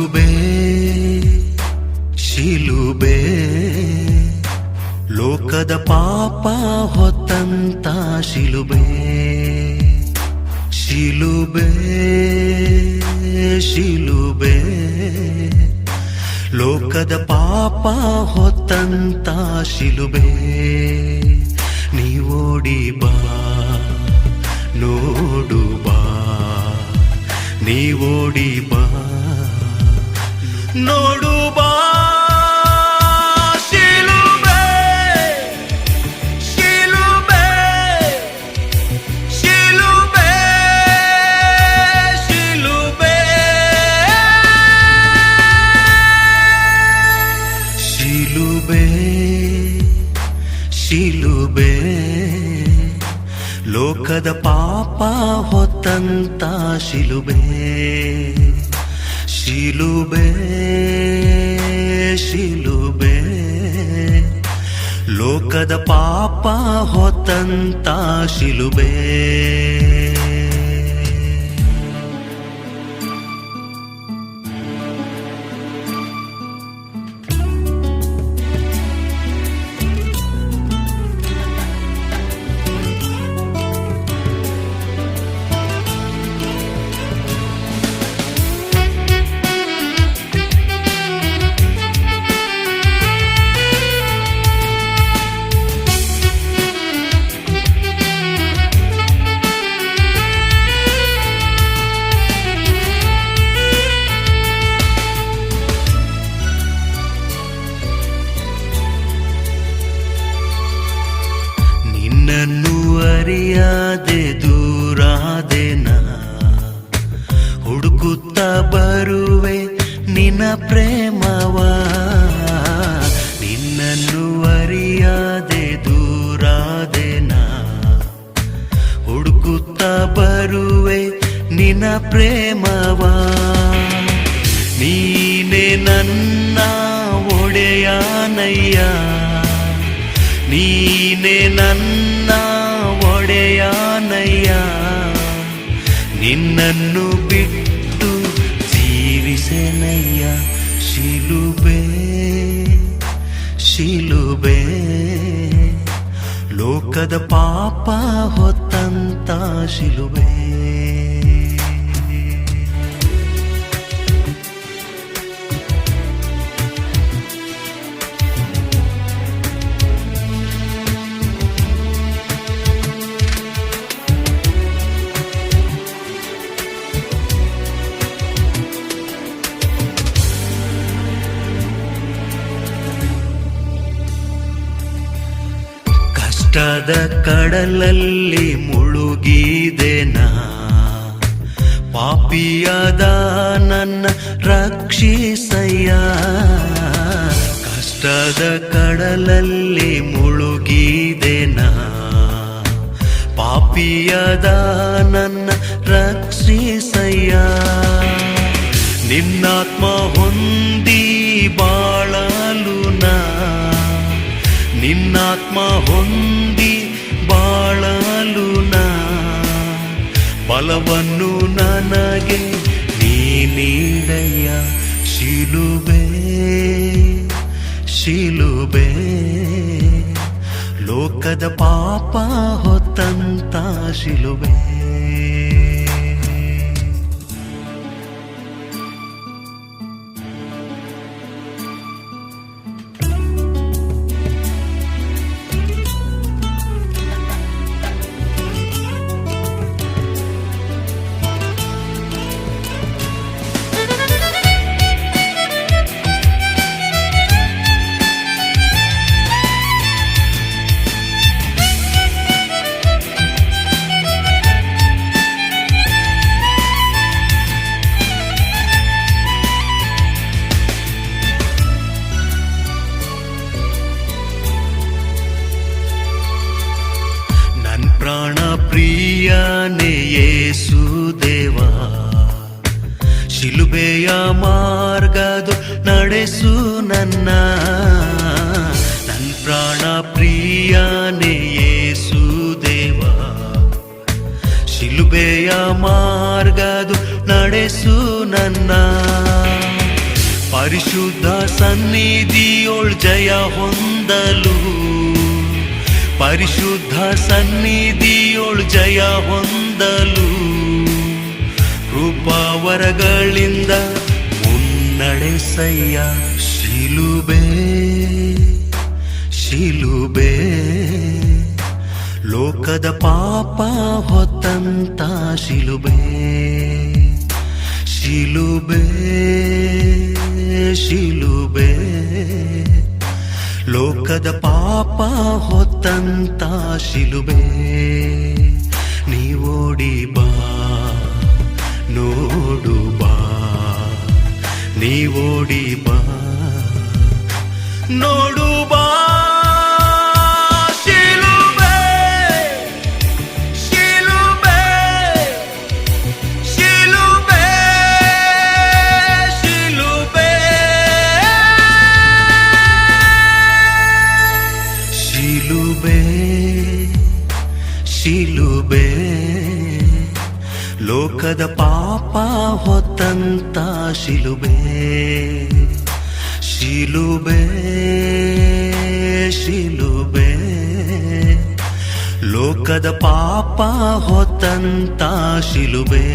ಶಿಲುಬೆ ಶಿಲುಬೆ ಲೋಕದ ಪಾಪ ಹೊತ್ತಂತ ಶಿಲುಬೆ ಶಿಲುಬೆ ಶಿಲುಬೆ ಲೋಕದ ಪಾಪ ಹೊತ್ತಂತ ಶಿಲುಬೆ ನೀವೋಡಿ ಬಾ ನೋಡು ಬಾ ನೀವೋಡಿ ಬಾ ನೋಡು ಬಾ ಶಿಲುಬೆ ಶಿಲುಬೆ ಶಿಲುಬೆ ಶಿಲುಬೆ ಶಿಲುಬೆ ಶಿಲುಬೆ ಲೋಕದ ಪಾಪ ಹೊತ್ತಂತ ಶಿಲುಬೆ ಶಿಲುಬೆ ಶಿಲುಬೆ ಲೋಕದ ಪಾಪ ಹೊತ್ತಂತ ಶಿಲುಬೆ ನಿನ್ನನ್ನು ಅರಿಯಾದೆ ದೂರಾದೆನ ಹುಡುಕುತ್ತ ಬರುವೆ ನಿನ್ನ ಪ್ರೇಮವ ನಿನ್ನನ್ನು ಅರಿಯಾದೆ ದೂರಾದೆನ ಹುಡುಕುತ್ತ ಬರುವೆ ನಿನ್ನ ಪ್ರೇಮವ ನೀನೆ ನನ್ನ ಒಡೆಯಾನಯ್ಯ ನೀನೆ ನನ್ನ ಒಡೆಯಾನಯ್ಯ ನಿನ್ನನ್ನು ಬಿಟ್ಟು ಜೀವಿಸೆನಯ್ಯ ಶಿಲುಬೆ ಶಿಲುಬೆ ಲೋಕದ ಪಾಪ ಹೊತ್ತಂತ ಶಿಲುಬೆ ಕಷ್ಟದ ಕಡಲಲ್ಲಿ ಮುಳುಗಿದೆನಾ ಪಾಪಿಯಾದ ನನ್ನ ರಕ್ಷಿಸಯ್ಯ ಕಷ್ಟದ ಕಡಲಲ್ಲಿ ಮುಳುಗಿದೆನಾ ಪಾಪಿಯಾದ ನನ್ನ ರಕ್ಷಿಸಯ್ಯ ನಿನ್ನಾತ್ಮ ಹೊಂದಿ ಬಾಳಲು ನಾ ನಿನ್ನಾತ್ಮ ಹೊಂದಿ ಬಾಳಲು ನಾ ಬಲವನ್ನು ನನಗೆ ನೀಡಯ್ಯ ಶಿಲುಬೆ ಶಿಲುಬೆ ಲೋಕದ ಪಾಪ ಹೊತ್ತಂತ ಶಿಲುಬೆ ಪ್ರಾಣ ಪ್ರಿಯನೇ ಯೇಸು ದೇವಾ ಶಿಲುಬೆಯ ಮಾರ್ಗದು ನಡೆಸು ನನ್ನ ಪ್ರಾಣ ಪ್ರಿಯನೇ ಯೇಸು ದೇವಾ ಶಿಲುಬೆಯ ಮಾರ್ಗದು ನಡೆಸು ನನ್ನ ಪರಿಶುದ್ಧ ಸನ್ನಿಧಿಯೊಳ್ ಜಯ ಹೊಂದಲು, ಪರಿಶುದ್ಧ ಸನ್ನಿಧಿಯೊಳ್ ಜಯ ಹೊಂದಲು, ಕೃಪಾವರಗಳಿಂದ ಮುನ್ನಡೆಸಯ್ಯ. ಶಿಲುಬೆ ಶಿಲುಬೆ ಲೋಕದ ಪಾಪ ಹೊತ್ತಂತ ಶಿಲುಬೆ, ಶಿಲುಬೆ ಶಿಲುಬೆ ಲೋಕದ ಪಾಪ ಹೊತ್ತಂತ ಶಿಲುಬೆ. ನೀವೋಡಿ ಬಾ ನೋಡು ಬಾ, ನೀವೋಡಿ ಬಾ ನೋಡು ಬಾ. ಶಿಲುಬೆ ಶಿಲುಬೆ ಶಿಲುಬೆ ಶಿಲುಬೆ ಶಿಲುಬೆ ಶಿಲುಬೆ ಲೋಕದ ಪಾಪ ಹೊತ್ತಂತ ಶಿಲುಬೆ, ಶಿಲುಬೆ ಶಿಲುಬೆ ಲೋಕದ ಪಾಪ ಹೊತ್ತಂತ ಶಿಲುಬೆ.